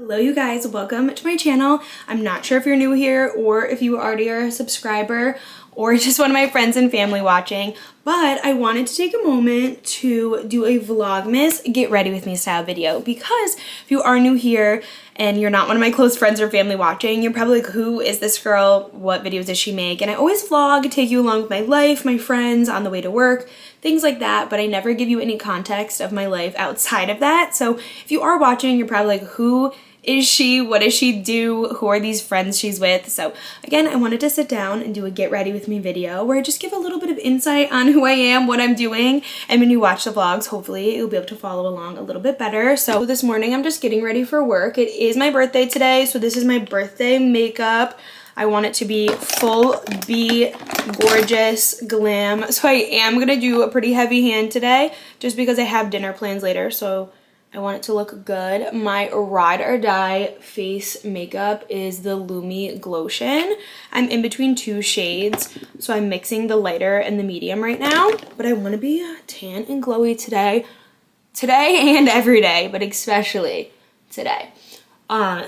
Hello you guys, welcome to my channel. I'm not sure if you're new here or if you already are a subscriber or just one of my friends and family watching, but I wanted to take a moment to do a Vlogmas get ready with me style video, because if you are new here and you're not one of my close friends or family watching, you're probably like, who is this girl? What videos does she make? And I always vlog, take you along with my life, my friends, on the way to work, things like that, but I never give you any context of my life outside of that. So if you are watching, you're probably like, who is she? What does she do? Who are these friends she's with? So again, I wanted to sit down and do a get ready with me video where I just give a little bit of insight on who I am, what I'm doing, and when you watch the vlogs, hopefully you'll be able to follow along a little bit better. So this morning I'm just getting ready for work. It is my birthday today, so this is my birthday makeup. I want it to be full B, gorgeous, glam. So I am gonna do a pretty heavy hand today just because I have dinner plans later, so I want it to look good. My ride or die face makeup is the Lumi Glotion. I'm in between two shades, so I'm mixing the lighter and the medium right now, but I want to be tan and glowy today and every day, but especially today.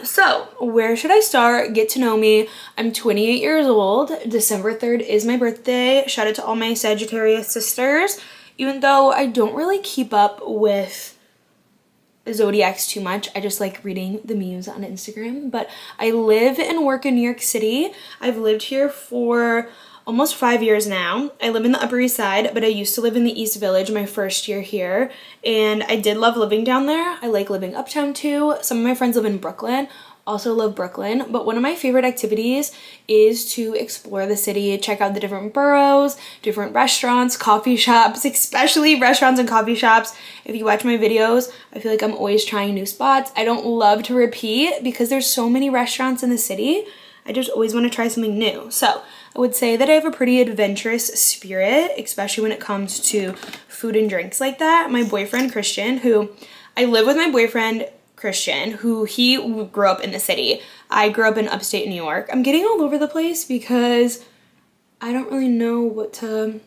So where should I start? Get to know me. I'm 28 years old. December 3rd is my birthday. Shout out to all my Sagittarius sisters. Even though I don't really keep up with zodiacs too much, I just like reading the memes on Instagram. But I live and work in New York City. I've lived here for almost 5 years now. I live in the Upper East Side, but I used to live in the East Village my first year here, and I did love living down there. I like living uptown too. Some of my friends live in Brooklyn. Also love Brooklyn, but one of my favorite activities is to explore the city, check out the different boroughs, different restaurants, coffee shops, especially restaurants and coffee shops. If you watch my videos, I feel like I'm always trying new spots. I don't love to repeat because there's so many restaurants in the city. I just always want to try something new. So I would say that I have a pretty adventurous spirit, especially when it comes to food and drinks like that. My boyfriend, Christian, I live with my boyfriend, Christian, he grew up in the city. I grew up in upstate New York. I'm getting all over the place because I don't really know what to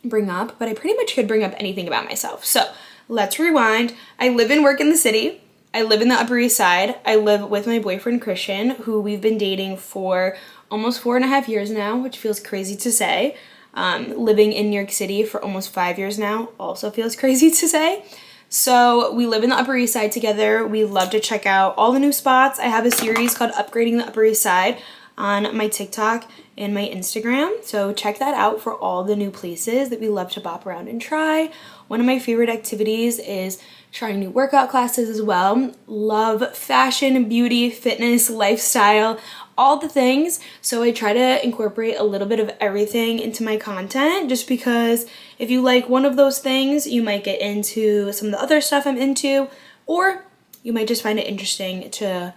bring up, but I pretty much could bring up anything about myself. So let's rewind. I live and work in the city. I live in the Upper East Side. I live with my boyfriend, Christian, who we've been dating for almost 4.5 years now, which feels crazy to say. Living in New York City for almost 5 years now also feels crazy to say. So we live in the Upper East Side together. We love to check out all the new spots. I have a series called Upgrading the Upper East Side on my TikTok and my Instagram. So check that out for all the new places that we love to bop around and try. One of my favorite activities is trying new workout classes as well. Love fashion, beauty, fitness, lifestyle, all the things. So I try to incorporate a little bit of everything into my content, just because if you like one of those things, you might get into some of the other stuff I'm into, or you might just find it interesting to,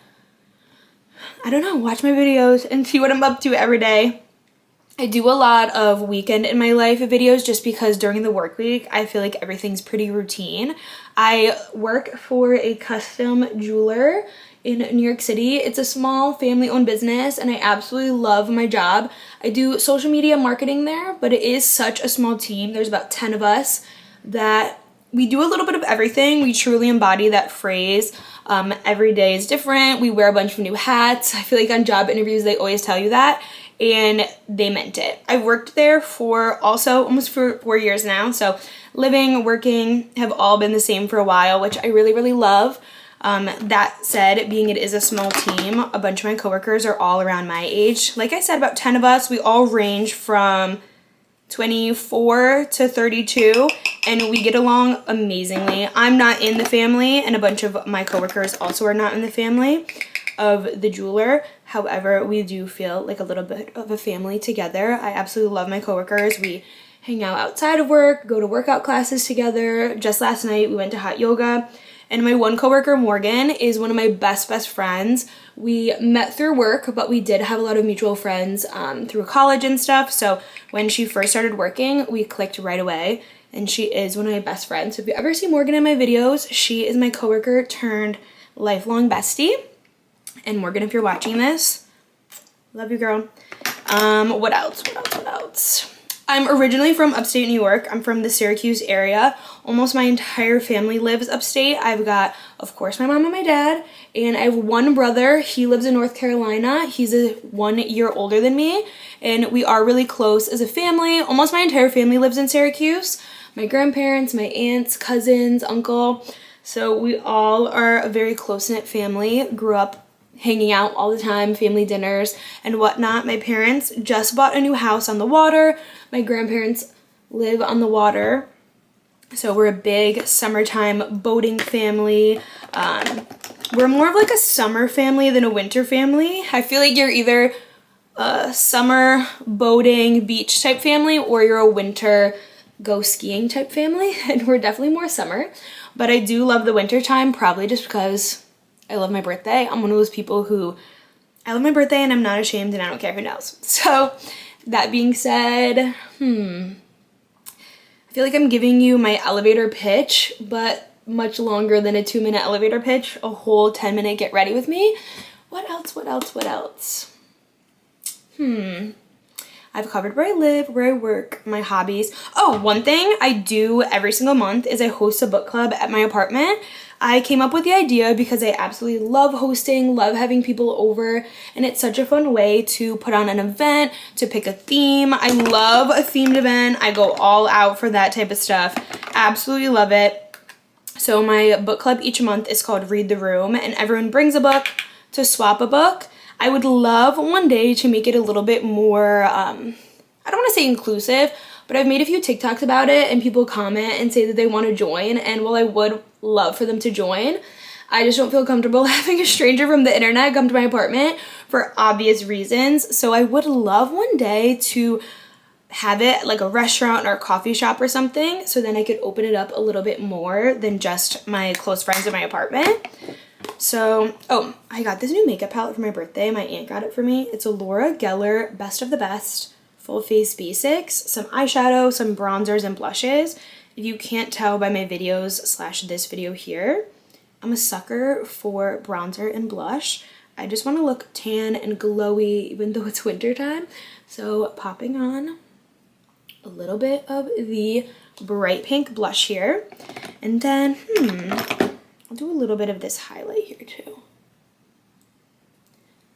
I don't know, watch my videos and see what I'm up to every day. I do a lot of weekend in my life videos just because during the work week, I feel like everything's pretty routine. I work for a custom jeweler in New York City. It's a small family-owned business and I absolutely love my job. I do social media marketing there, but it is such a small team. There's about 10 of us that we do a little bit of everything. We truly embody that phrase. Every day is different. We wear a bunch of new hats. I feel like on job interviews, they always tell you that, and they meant it. I've worked there for also almost 4 years now. So living, working have all been the same for a while, which I really, really love. That said, being it is a small team, a bunch of my coworkers are all around my age. Like I said, about 10 of us. We all range from 24 to 32, and we get along amazingly. I'm not in the family, and a bunch of my coworkers also are not in the family of the jeweler. However, we do feel like a little bit of a family together. I absolutely love my coworkers. We hang out outside of work, go to workout classes together. Just last night, we went to hot yoga. And my one coworker, Morgan, is one of my best friends. We met through work, but we did have a lot of mutual friends through college and stuff. So when she first started working, we clicked right away, and she is one of my best friends. So if you ever see Morgan in my videos, she is my coworker turned lifelong bestie. And Morgan, if you're watching this, love you, girl. What else? I'm originally from upstate New York. I'm from the Syracuse area. Almost my entire family lives upstate. I've got, of course, my mom and my dad, and I have one brother. He lives in North Carolina. He's 1 year older than me, and we are really close as a family. Almost my entire family lives in Syracuse. My grandparents, my aunts, cousins, uncle. So we all are a very close-knit family. Grew up hanging out all the time, family dinners and whatnot. My parents just bought a new house on the water. My grandparents live on the water. So we're a big summertime boating family. We're more of like a summer family than a winter family. I feel like you're either a summer boating beach type family or you're a winter go skiing type family, and we're definitely more summer. But I do love the winter time, probably just because I love my birthday. I'm one of those people who, I love my birthday and I'm not ashamed and I don't care who knows. So that being said, I feel like I'm giving you my elevator pitch, but much longer than a 2-minute elevator pitch, a whole 10-minute get ready with me. What else? I've covered where I live, where I work, my hobbies. Oh, one thing I do every single month is I host a book club at my apartment. I came up with the idea because I absolutely love hosting, love having people over, and it's such a fun way to put on an event, to pick a theme. I love a themed event. I go all out for that type of stuff. Absolutely love it. So my book club each month is called Read the Room, and everyone brings a book to swap a book. I would love one day to make it a little bit more, I don't want to say inclusive, but I've made a few TikToks about it and people comment and say that they want to join, and while I would love for them to join, I just don't feel comfortable having a stranger from the internet come to my apartment for obvious reasons. So I would love one day to have it like a restaurant or a coffee shop or something, so then I could open it up a little bit more than just my close friends in my apartment. So, oh, I got this new makeup palette for my birthday. My aunt got it for me. It's a Laura Geller Best of the Best Full Face Basics, some eyeshadow, some bronzers and blushes. If you can't tell by my videos / this video here, I'm a sucker for bronzer and blush. I just want to look tan and glowy even though it's winter time. So popping on a little bit of the bright pink blush here. And then, I'll do a little bit of this highlight here too.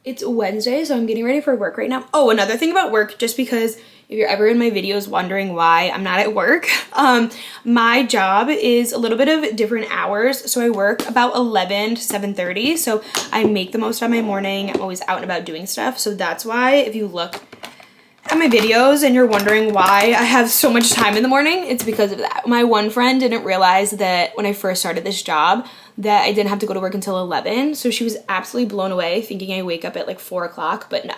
It's Wednesday, so I'm getting ready for work right now. Oh, another thing about work, just because if you're ever in my videos wondering why I'm not at work, my job is a little bit of different hours. So I work about 11 to 7:30. So I make the most of my morning. I'm always out and about doing stuff. So that's why if you look at my videos and you're wondering why I have so much time in the morning, it's because of that. My one friend didn't realize that when I first started this job that I didn't have to go to work until 11, so she was absolutely blown away thinking I wake up at like 4 o'clock, but no.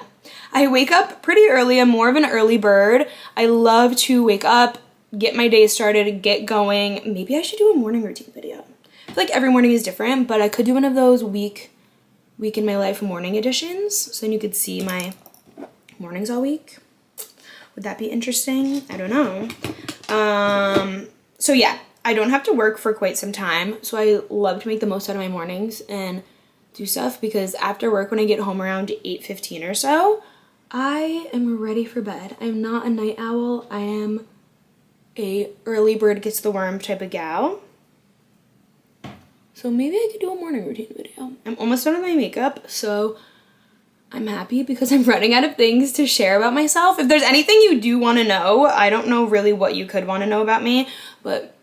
I wake up pretty early. I'm more of an early bird. I love to wake up, get my day started, get going. Maybe I should do a morning routine video. I feel like every morning is different, but I could do one of those week in my life morning editions, so then you could see my mornings all week. Would that be interesting? I don't know. So yeah, I don't have to work for quite some time, so I love to make the most out of my mornings and do stuff, because after work when I get home around 8:15 or so, I am ready for bed. I'm not a night owl. I am a early bird gets the worm type of gal. So maybe I could do a morning routine video. I'm almost done with my makeup, so I'm happy because I'm running out of things to share about myself. If there's anything you do want to know, I don't know really what you could want to know about me, but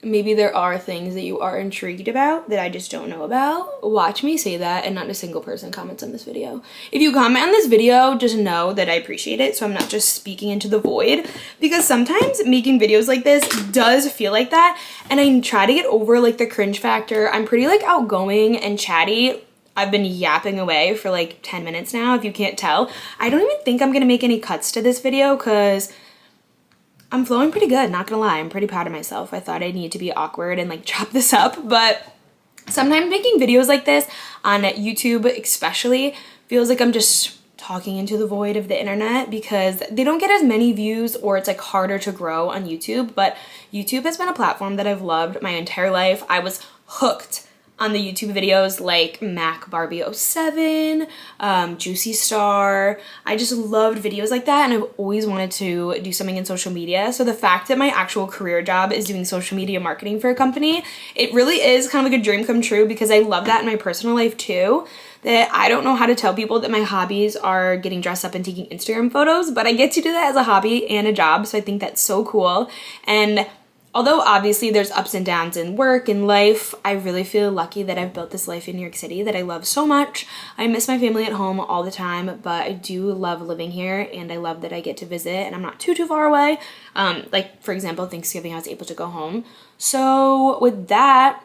maybe there are things that you are intrigued about that I just don't know about. Watch me say that and not a single person comments on this video. If you comment on this video, just know that I appreciate it, so I'm not just speaking into the void, because sometimes making videos like this does feel like that, and I try to get over like the cringe factor. I'm pretty like outgoing and chatty. I've been yapping away for like 10 minutes now, if you can't tell. I don't even think I'm gonna make any cuts to this video because I'm flowing pretty good, not gonna lie. I'm pretty proud of myself. I thought I needed to be awkward and like chop this up, but sometimes making videos like this on YouTube especially feels like I'm just talking into the void of the internet, because they don't get as many views, or it's like harder to grow on YouTube. But YouTube has been a platform that I've loved my entire life. I was hooked on the YouTube videos like Mac Barbie 07, Juicy Star. I just loved videos like that, and I've always wanted to do something in social media. So the fact that my actual career job is doing social media marketing for a company, it really is kind of like a dream come true, because I love that in my personal life too. That I don't know how to tell people that my hobbies are getting dressed up and taking Instagram photos, but I get to do that as a hobby and a job, so I think that's so cool. And although obviously there's ups and downs in work and life, I really feel lucky that I've built this life in New York City that I love so much. I miss my family at home all the time, but I do love living here, and I love that I get to visit and I'm not too far away. Like for example, Thanksgiving I was able to go home. So with that,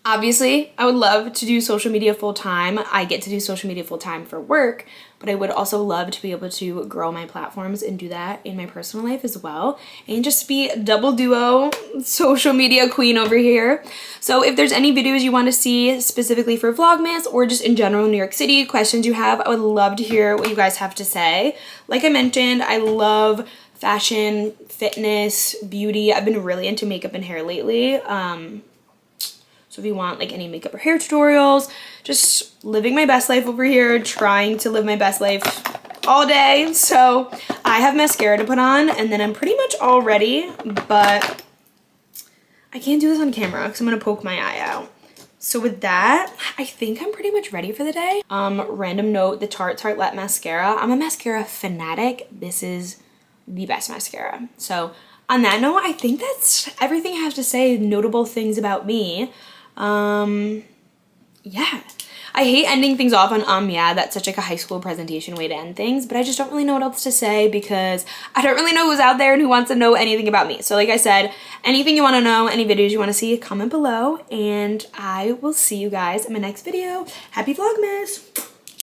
obviously, I would love to do social media full time. I get to do social media full time for work, but I would also love to be able to grow my platforms and do that in my personal life as well, and just be double duo social media queen over here. So if there's any videos you want to see specifically for Vlogmas or just in general New York City, questions you have, I would love to hear what you guys have to say. Like I mentioned, I love fashion, fitness, beauty. I've been really into makeup and hair lately. So if you want like any makeup or hair tutorials, just living my best life over here, trying to live my best life all day. So I have mascara to put on, and then I'm pretty much all ready, but I can't do this on camera because I'm gonna poke my eye out. So with that, I think I'm pretty much ready for the day. Random note, the Tartelette mascara. I'm a mascara fanatic. This is the best mascara. So on that note, I think that's everything I have to say. Notable things about me. Yeah. I hate ending things off on yeah, that's such like a high school presentation way to end things, but I just don't really know what else to say because I don't really know who's out there and who wants to know anything about me. So like I said, anything you want to know, any videos you want to see, comment below, and I will see you guys in my next video. Happy Vlogmas!